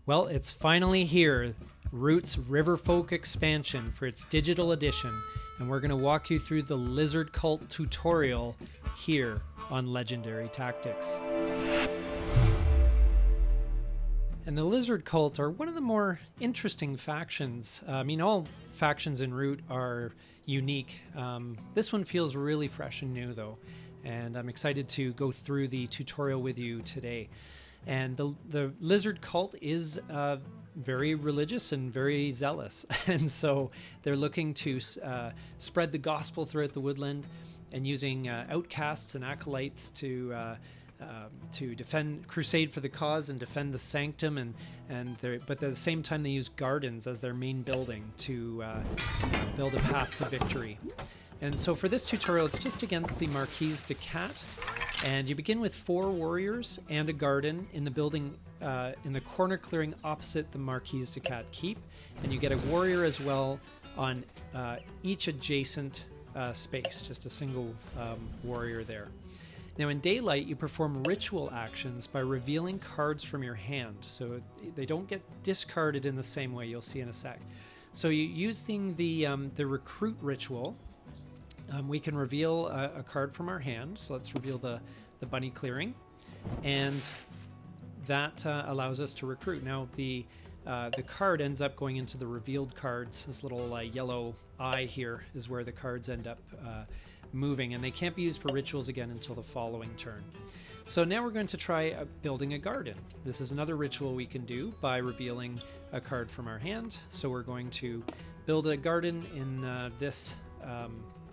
Well, it's finally here, Root's Riverfolk Expansion for its digital edition, and we're going to walk you through the Lizard Cult tutorial here on Legendary Tactics. And the Lizard Cult are one of the more interesting factions. I mean, all factions in Root are unique. This one feels really fresh and new, though, and I'm excited to go through the tutorial with you today. And the Lizard Cult is very religious and very zealous, and so they're looking to spread the gospel throughout the woodland, and using outcasts and acolytes to defend, crusade for the cause and defend the sanctum, but at the same time they use gardens as their main building to build a path to victory. And so for this tutorial, it's just against the Marquise de Cat, and you begin with 4 warriors and a garden in the building, in the corner clearing opposite the Marquise de Cat keep, and you get a warrior as well on each adjacent space, just a single warrior there. Now in daylight, you perform ritual actions by revealing cards from your hand, so they don't get discarded in the same way, you'll see in a sec. So using the recruit ritual, we can reveal a card from our hand. So let's reveal the bunny clearing, and that allows us to recruit. Now the card ends up going into the revealed cards. This little yellow eye here is where the cards end up moving, and they can't be used for rituals again until the following turn. So now we're going to try building a garden. This is another ritual we can do by revealing a card from our hand. So we're going to build a garden in this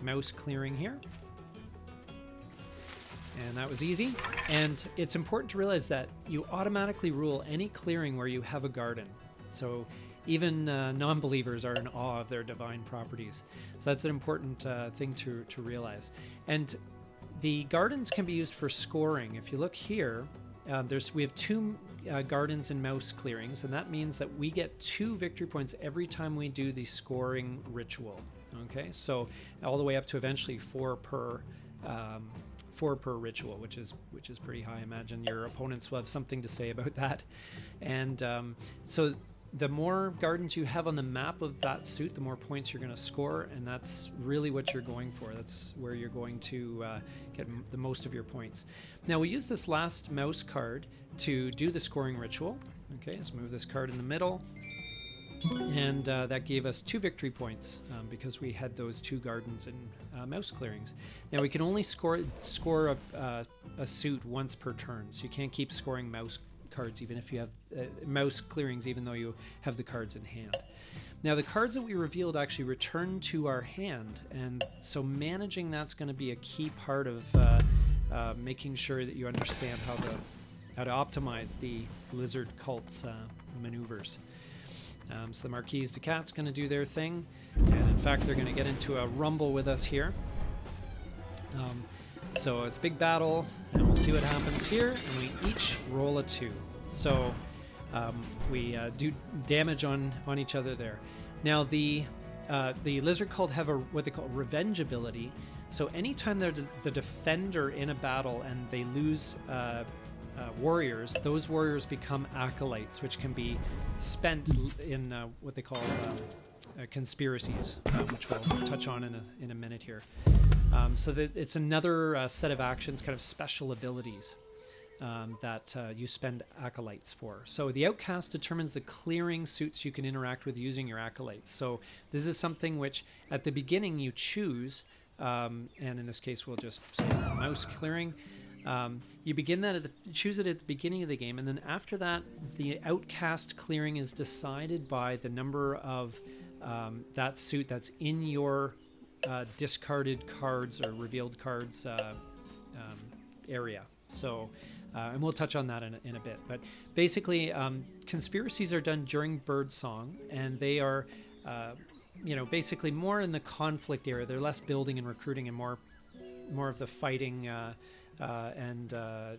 mouse clearing here, and that was easy. And it's important to realize that you automatically rule any clearing where you have a garden, so even non-believers are in awe of their divine properties. So that's an important thing to realize. And the gardens can be used for scoring. If you look here, we have 2 gardens and mouse clearings, and that means that we get 2 victory points every time we do the scoring ritual. Okay, so all the way up to eventually 4 per ritual, which is pretty high. I imagine your opponents will have something to say about that. And so the more gardens you have on the map of that suit, the more points you're going to score, and that's really what you're going for. That's where you're going to get the most of your points. Now we use this last mouse card to do the scoring ritual. Okay, let's move this card in the middle. And that gave us 2 victory points because we had those 2 gardens and mouse clearings. Now we can only score a suit once per turn, so you can't keep scoring mouse cards even if you have mouse clearings, even though you have the cards in hand. Now the cards that we revealed actually return to our hand, and so managing that's going to be a key part of making sure that you understand how to optimize the Lizard Cult's maneuvers. So the Marquise de Cat's going to do their thing, and in fact they're going to get into a rumble with us here. So it's a big battle, and we'll see what happens here, and we each roll a 2. So we do damage on each other there. Now the Lizard Cult have what they call revenge ability, so anytime they're the defender in a battle and they lose warriors, those warriors become acolytes, which can be spent in what they call conspiracies, which we'll touch on in a minute here. So that it's another set of actions, kind of special abilities that you spend acolytes for. So the outcast determines the clearing suits you can interact with using your acolytes. So this is something which at the beginning you choose, and in this case we'll just say it's the mouse clearing. You begin that choose it at the beginning of the game, and then after that, the outcast clearing is decided by the number of that suit that's in your discarded cards or revealed cards area. So, and we'll touch on that in a bit. But basically, conspiracies are done during birdsong, and they are, basically more in the conflict area. They're less building and recruiting, and more of the fighting. And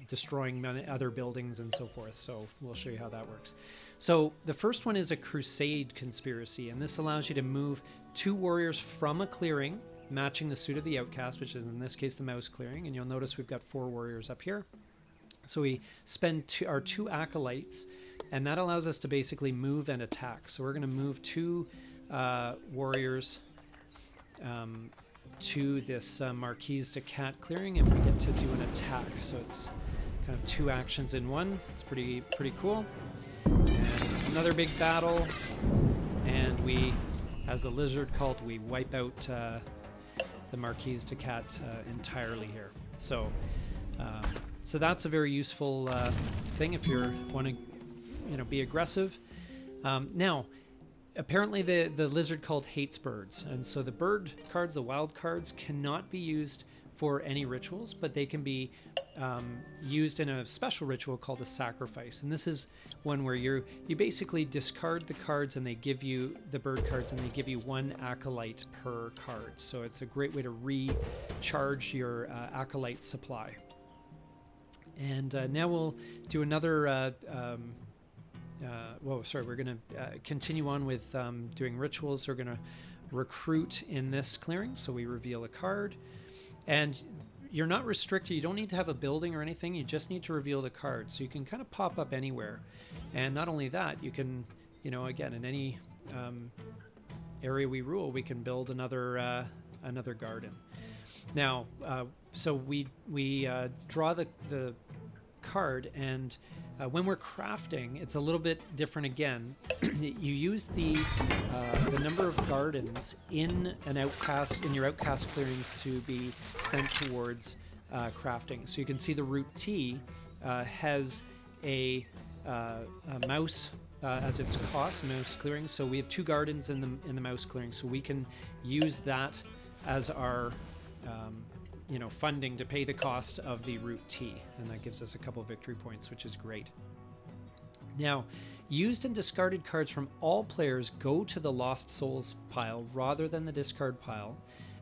destroying other buildings and so forth. So we'll show you how that works. So the first one is a crusade conspiracy, and this allows you to move 2 warriors from a clearing matching the suit of the outcast, which is in this case the mouse clearing, and you'll notice we've got 4 warriors up here. So we spend our 2 acolytes and that allows us to basically move and attack. So we're going to move 2 warriors to this Marquise de Cat clearing, and we get to do an attack. So it's kind of 2 actions in one. It's pretty cool. And another big battle, and we, as the lizard cult, we wipe out the Marquise de Cat entirely here. So so that's a very useful thing if you want to be aggressive. Now, apparently the lizard cult hates birds, and so the bird cards, the wild cards, cannot be used for any rituals, but they can be used in a special ritual called a sacrifice. And this is one where you basically discard the cards, and they give you the bird cards, and they give you 1 acolyte per card. So it's a great way to recharge your acolyte supply. And now we'll do another we're going to continue on with doing rituals. We're going to recruit in this clearing. So we reveal a card, and you're not restricted. You don't need to have a building or anything. You just need to reveal the card. So you can kind of pop up anywhere. And not only that, you can, again, in any area we rule, we can build another garden. Now, so we draw the card, and when we're crafting, it's a little bit different again. You use the number of gardens in your outcast clearings to be spent towards crafting. So you can see the root T has a mouse as its cost, mouse clearing. So we have 2 gardens in the mouse clearing, so we can use that as our funding to pay the cost of the root T, and that gives us a couple victory points, which is great. Now, used and discarded cards from all players go to the Lost Souls pile rather than the discard pile,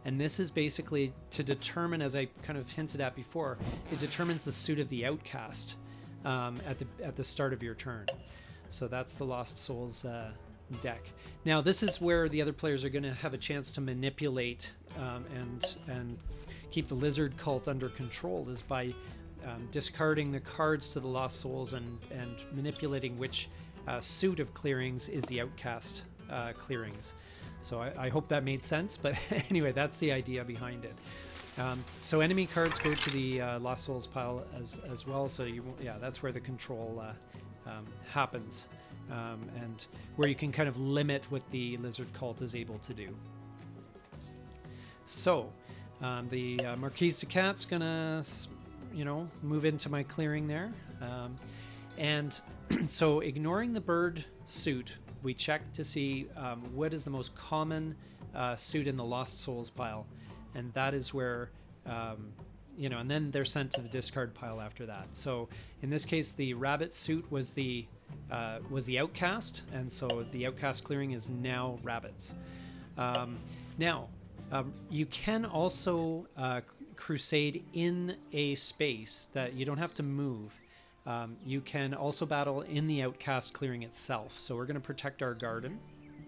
and this is basically to determine, as I kind of hinted at before, it determines the suit of the outcast at the start of your turn. So that's the Lost Souls deck. Now, this is where the other players are going to have a chance to manipulate and keep the lizard cult under control, is by discarding the cards to the Lost Souls and manipulating which suit of clearings is the outcast clearings. So I hope that made sense, but anyway, that's the idea behind it. So enemy cards go to the Lost Souls pile as well, so that's where the control happens, and where you can kind of limit what the lizard cult is able to do. So the Marquise de Cat's gonna move into my clearing there, and so ignoring the bird suit, we check to see what is the most common suit in the Lost Souls pile, and that is where and then they're sent to the discard pile after that. So in this case, the rabbit suit was the outcast, and so the outcast clearing is now rabbits. Now, you can also crusade in a space that you don't have to move. You can also battle in the outcast clearing itself. So we're going to protect our garden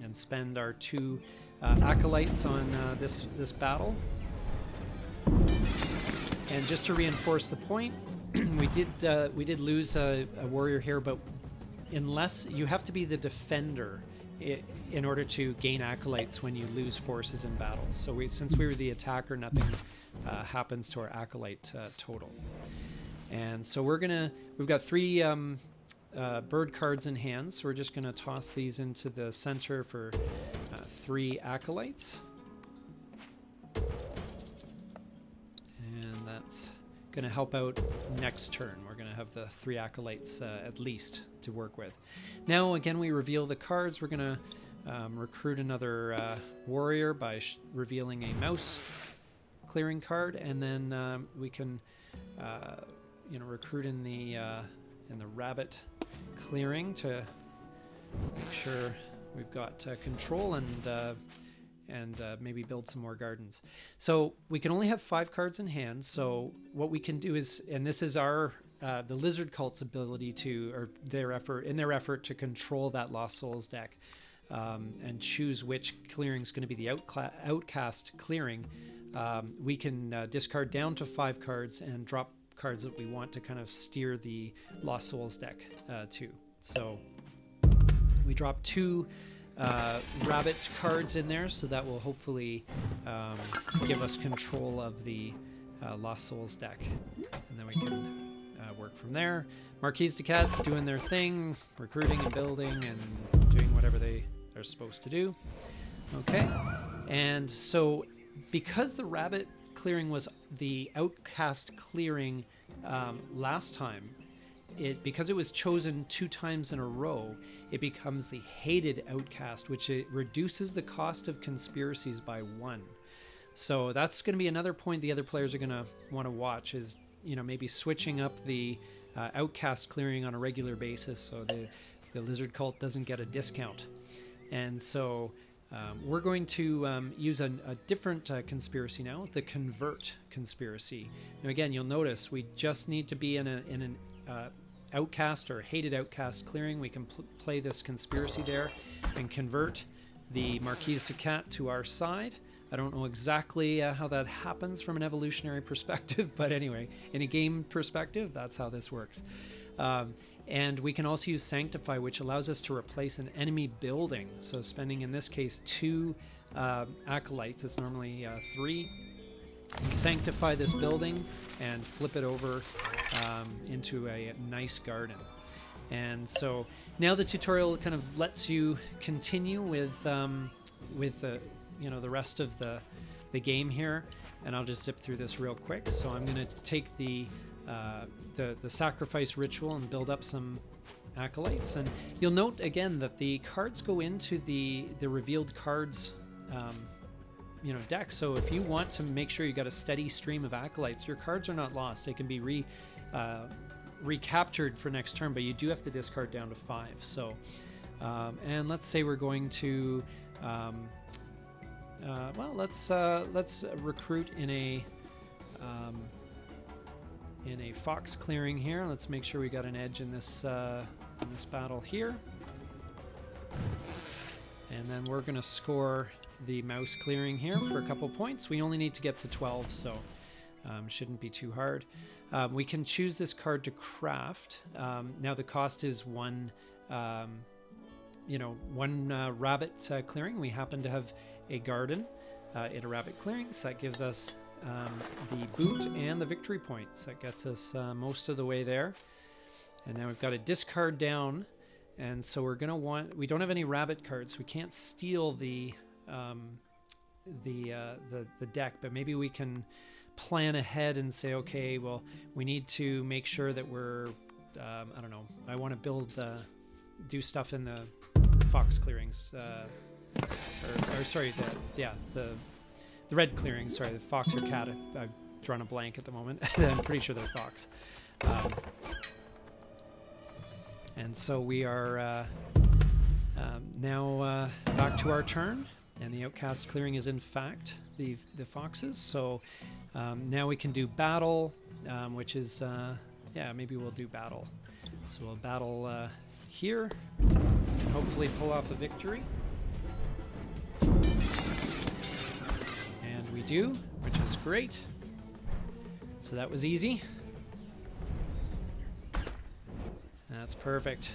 and spend our 2 acolytes on this battle. And just to reinforce the point, we did lose a warrior here, but unless you have to be the defender in order to gain acolytes when you lose forces in battle. So since we were the attacker, nothing happens to our acolyte total. And so we've got 3 bird cards in hand, so we're just gonna toss these into the center for 3 acolytes. And that's gonna help out next turn. We're gonna have the 3 acolytes at least to work with. Now again, we reveal the cards. We're gonna recruit another warrior by revealing a mouse clearing card, and then we can recruit in the rabbit clearing to make sure we've got control and maybe build some more gardens. So we can only have 5 cards in hand. So what we can do is, and this is our the lizard cult's ability to, or their effort to control that Lost Souls deck, and choose which clearing is going to be the outcast clearing. We can discard down to 5 cards and drop cards that we want to kind of steer the Lost Souls deck to. So we drop 2 rabbit cards in there, so that will hopefully give us control of the Lost Souls deck, and then we can work from there. Marquise de Cat's doing their thing, recruiting and building and doing whatever they are supposed to do. Okay, and so because the rabbit clearing was the outcast clearing last time, because it was chosen 2 times in a row, it becomes the hated outcast, which it reduces the cost of conspiracies by 1. So that's going to be another point the other players are going to want to watch, is maybe switching up the outcast clearing on a regular basis so the lizard cult doesn't get a discount. And so we're going to use a different conspiracy now, the convert conspiracy. Now again, you'll notice we just need to be in an outcast or hated outcast clearing. We can play this conspiracy there and convert the Marquise de Cat to our side. I don't know exactly how that happens from an evolutionary perspective, but anyway, in a game perspective, that's how this works. And we can also use Sanctify, which allows us to replace an enemy building. So spending, in this case, 2 acolytes, it's normally 3, and sanctify this building and flip it over into a nice garden. And so now the tutorial kind of lets you continue with the the rest of the game here, and I'll just zip through this real quick. So I'm going to take the sacrifice ritual and build up some acolytes, and you'll note again that the cards go into the revealed cards deck. So if you want to make sure you got a steady stream of acolytes, your cards are not lost. They can be recaptured for next turn, but you do have to discard down to 5. So and let's say we're going to let's recruit in a fox clearing here. Let's make sure we got an edge in this battle here, and then we're going to score the mouse clearing here for a couple points. We only need to get to 12, so shouldn't be too hard. We can choose this card to craft. Now the cost is 1 rabbit clearing. We happen to have a garden in a rabbit clearing, so that gives us the boot and the victory points. That gets us most of the way there. And now we've got a discard down, and so we're gonna we don't have any rabbit cards. We can't steal the deck, but maybe we can plan ahead and say, okay, well, we need to make sure that we're I don't know, I want to do stuff in the fox clearings, or sorry, the red clearings. Sorry, the fox or cat. I've drawn a blank at the moment. I'm pretty sure they're fox. And so we are now back to our turn, and the outcast clearing is in fact the foxes. So now we can do battle, which is maybe we'll do battle. So we'll battle here, and hopefully pull off a victory. And we do, which is great. So that was easy. That's perfect.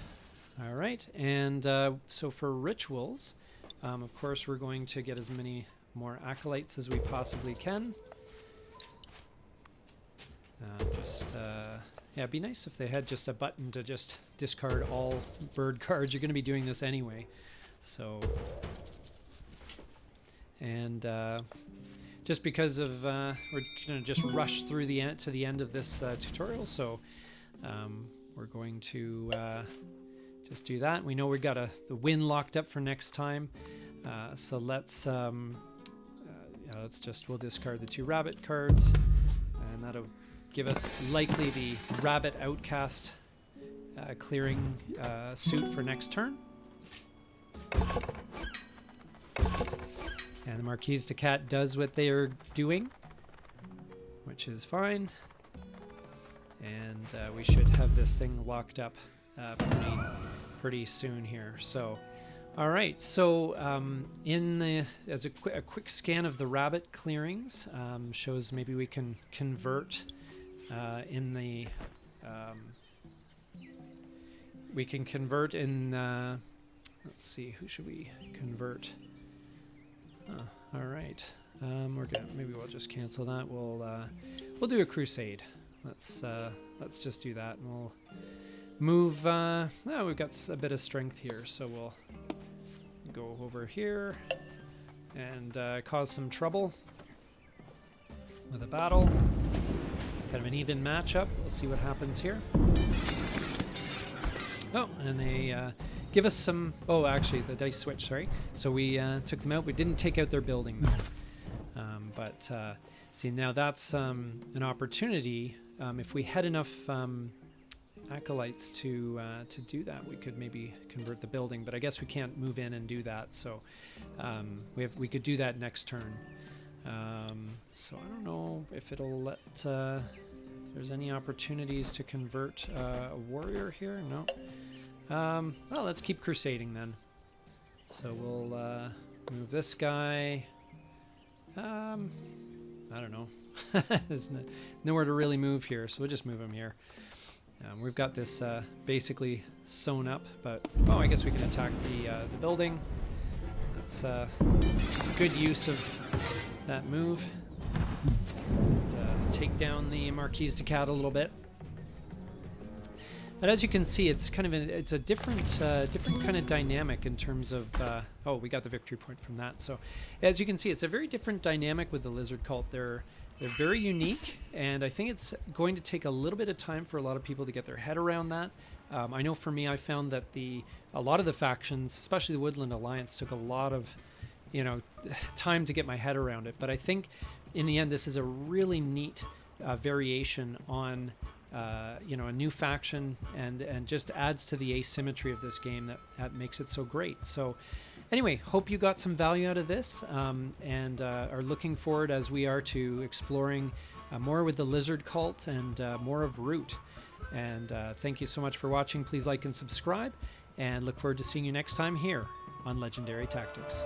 All right, and so for rituals, of course, we're going to get as many more acolytes as we possibly can. It'd be nice if they had just a button to just discard all bird cards. You're going to be doing this anyway. So, and just because of we're going to just rush through the end to the end of this tutorial, so we're going to just do that. We know we got the win locked up for next time, so let's we'll discard the 2 rabbit cards, and that'll give us likely the rabbit outcast clearing suit for next turn. And the Marquise de Cat does what they are doing, which is fine. And we should have this thing locked up pretty soon here. So, all right. So as a quick scan of the rabbit clearings shows maybe we can convert in we can convert in, let's see, who should we convert? All right. Maybe we'll just cancel that. We'll do a crusade. Let's just do that, and we'll move. We've got a bit of strength here, so we'll go over here and cause some trouble with a battle. Kind of an even matchup. We'll see what happens here. Oh, and they give us some... Oh, actually, the dice switch, sorry. So we took them out. We didn't take out their building, though. But see, now that's an opportunity. If we had enough acolytes to do that, we could maybe convert the building. But I guess we can't move in and do that. So we could do that next turn. So I don't know if it'll let... if there's any opportunities to convert a warrior here. No. Well, let's keep crusading then. So we'll move this guy. I don't know. There's nowhere to really move here, so we'll just move him here. We've got this basically sewn up, but I guess we can attack the building. That's good use of that move. And, take down the Marquise de Cat a little bit. But as you can see, it's kind of it's a different kind of dynamic in terms of we got the victory point from that. So as you can see, it's a very different dynamic with the lizard cult. They're very unique, and I think it's going to take a little bit of time for a lot of people to get their head around that. I know for me, I found that a lot of the factions, especially the Woodland Alliance, took a lot of time to get my head around it. But I think in the end, this is a really neat variation on a new faction, and just adds to the asymmetry of this game that makes it so great. So anyway, hope you got some value out of this, and are looking forward, as we are, to exploring more with the lizard cult and more of Root. And thank you so much for watching. Please like and subscribe, and look forward to seeing you next time here on Legendary Tactics.